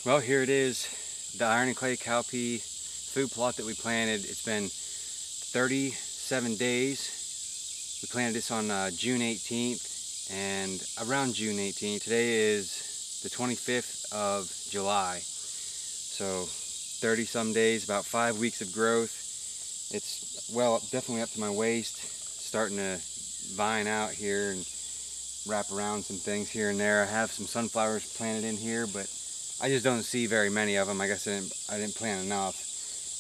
Well, here it is, the Iron and Clay Cowpea food plot that we planted. It's been 37 days. We planted this on June 18th, and around June 18th, today is the 25th of July. So 30 some days, about 5 weeks of growth. It's, well, definitely up to my waist, starting to vine out here and wrap around some things here and there. I have some sunflowers planted in here, but I just don't see very many of them. I guess I didn't plant enough.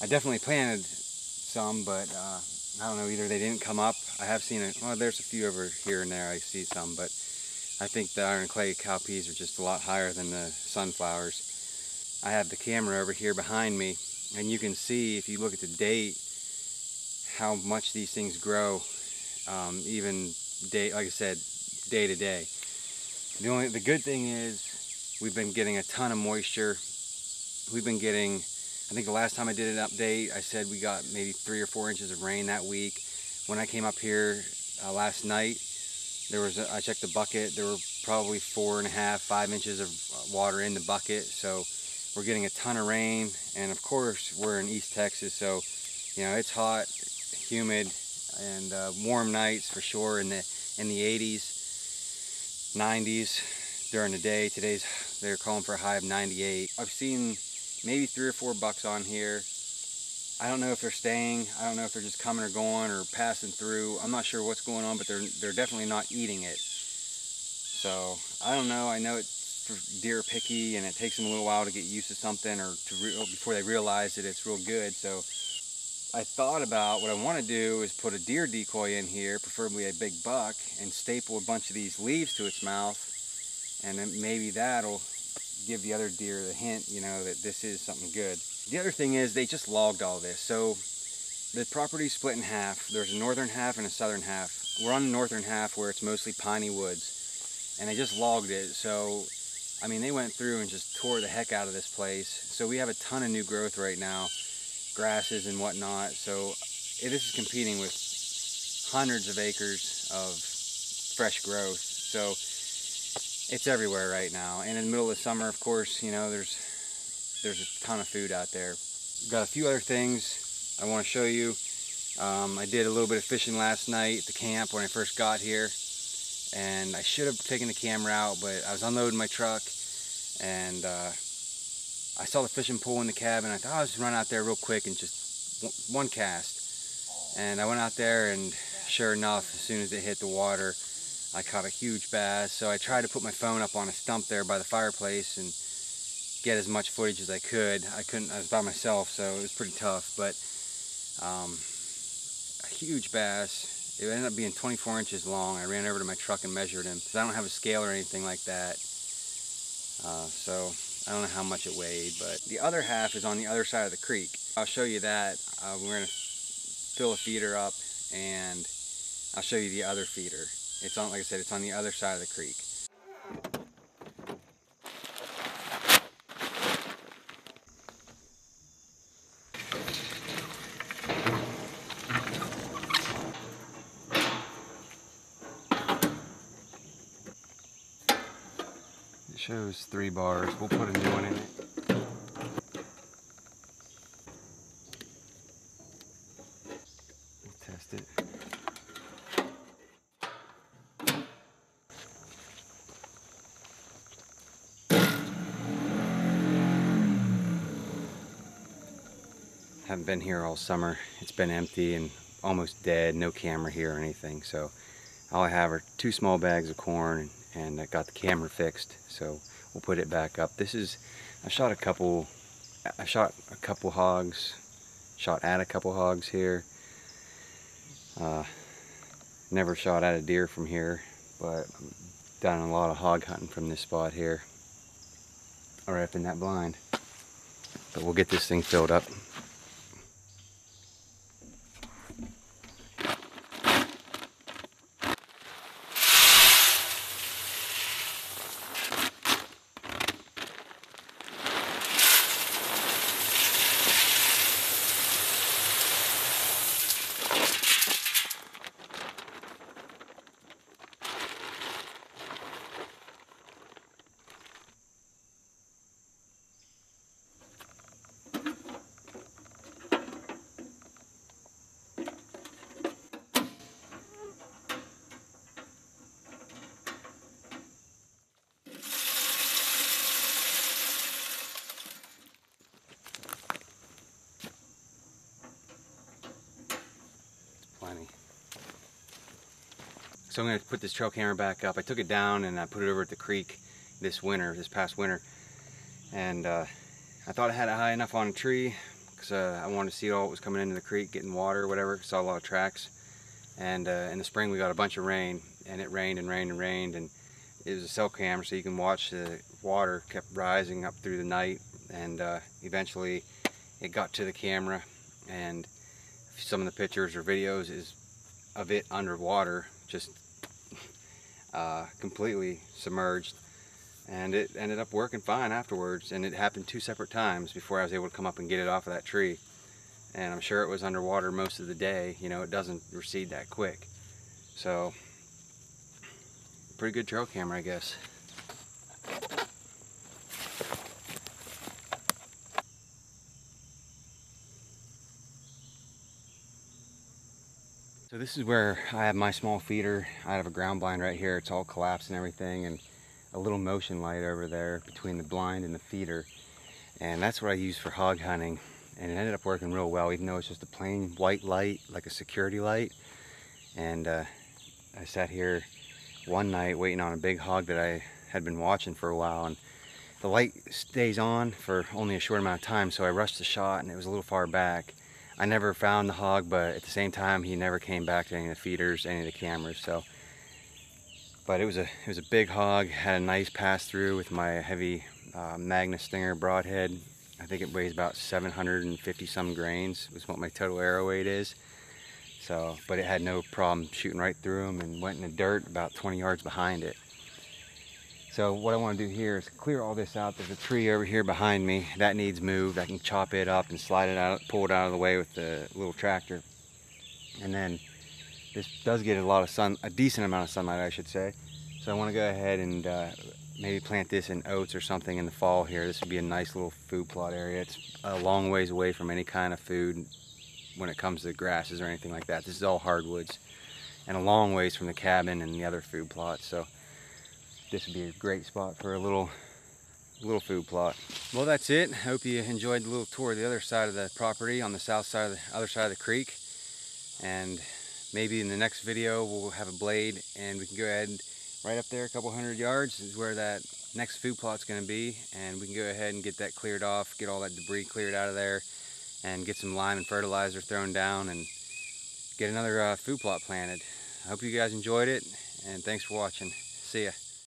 I definitely planted some, but I don't know, either they didn't come up. I have seen it, well, there's a few over here and there, I see some, but I think the Iron and Clay Cowpeas are just a lot higher than the sunflowers. I have the camera over here behind me, and you can see, if you look at the date, how much these things grow, even day, like I said, day to day. The good thing is, we've been getting a ton of moisture. We've been getting, I think the last time I did an update, I said we got maybe 3 or 4 inches of rain that week. When I came up here last night, I checked the bucket, there were probably 4.5, 5 inches of water in the bucket. So we're getting a ton of rain, and of course we're in East Texas, so you know, it's hot, humid, and warm nights for sure in the 80s, 90s during the day. They're calling for a high of 98. I've seen maybe 3 or 4 bucks on here. I don't know if they're staying. I don't know if they're just coming or going or passing through. I'm not sure what's going on, but they're definitely not eating it. So I don't know. I know it's for deer picky, and it takes them a little while to get used to something, or before they realize that it's real good. So I thought about what I want to do is put a deer decoy in here, preferably a big buck, and staple a bunch of these leaves to its mouth, and then maybe that'll give the other deer the hint, you know, that this is something good. The other thing is, they just logged all this. So the property's split in half. There's a northern half and a southern half. We're on the northern half where it's mostly piney woods, and they just logged it. So I mean, they went through and just tore the heck out of this place. So we have a ton of new growth right now, grasses and whatnot. So this is competing with hundreds of acres of fresh growth. So it's everywhere right now. And in the middle of the summer, of course, you know, there's a ton of food out there. Got a few other things I want to show you. I did a little bit of fishing last night at the camp when I first got here, and I should have taken the camera out, but I was unloading my truck, and I saw the fishing pole in the cabin. I thought, I'll just run out there real quick and just one cast. And I went out there, and sure enough, as soon as it hit the water, I caught a huge bass. So I tried to put my phone up on a stump there by the fireplace and get as much footage as I could. I couldn't, I was by myself, so it was pretty tough, but a huge bass. It ended up being 24 inches long. I ran over to my truck and measured him, because I don't have a scale or anything like that. So I don't know how much it weighed, but the other half is on the other side of the creek. I'll show you that. We're going to fill a feeder up, and I'll show you the other feeder. It's on, like I said, it's on the other side of the creek. It shows 3 bars. We'll put a new one in it. We'll test it. Haven't been here all summer. It's been empty and almost dead. No camera here or anything. So all I have are 2 small bags of corn, and I got the camera fixed. So we'll put it back up. This is, I shot a couple hogs, shot at a couple hogs here. Never shot at a deer from here, but done a lot of hog hunting from this spot here. Or up in that blind. But we'll get this thing filled up. So I'm going to put this trail camera back up. I took it down and I put it over at the creek this past winter. And I thought I had it high enough on a tree because I wanted to see all what was coming into the creek, getting water or whatever. Saw a lot of tracks. And in the spring we got a bunch of rain, and it rained and rained and rained, and it was a cell camera, so you can watch the water kept rising up through the night, and eventually it got to the camera, and some of the pictures or videos is of it underwater, just completely submerged. And it ended up working fine afterwards, and it happened 2 separate times before I was able to come up and get it off of that tree. And I'm sure it was underwater most of the day. You know, it doesn't recede that quick. So, pretty good trail camera, I guess. So this is where I have my small feeder. I have a ground blind right here. It's all collapsed and everything, and a little motion light over there between the blind and the feeder. And that's what I use for hog hunting. And it ended up working real well, even though it's just a plain white light, like a security light. And I sat here one night waiting on a big hog that I had been watching for a while, and the light stays on for only a short amount of time, so I rushed the shot, and it was a little far back. I never found the hog, but at the same time he never came back to any of the feeders, any of the cameras. So, but it was a big hog. Had a nice pass through with my heavy Magnus Stinger broadhead. I think it weighs about 750 some grains was what my total arrow weight is. So, but it had no problem shooting right through him, and went in the dirt about 20 yards behind it. So what I want to do here is clear all this out. There's a tree over here behind me that needs moved. I can chop it up and slide it out, pull it out of the way with the little tractor. And then this does get a decent amount of sunlight, I should say. So I want to go ahead and maybe plant this in oats or something in the fall here. This would be a nice little food plot area. It's a long ways away from any kind of food when it comes to grasses or anything like that. This is all hardwoods, and a long ways from the cabin and the other food plots. So this would be a great spot for a little food plot. Well, that's it. I hope you enjoyed the little tour of the other side of the property, on the south side of the other side of the creek. And maybe in the next video we'll have a blade, and we can go ahead and right up there, a couple 100 yards, is where that next food plot's going to be, and we can go ahead and get that cleared off, get all that debris cleared out of there, and get some lime and fertilizer thrown down, and get another food plot planted. I hope you guys enjoyed it, and thanks for watching. See ya.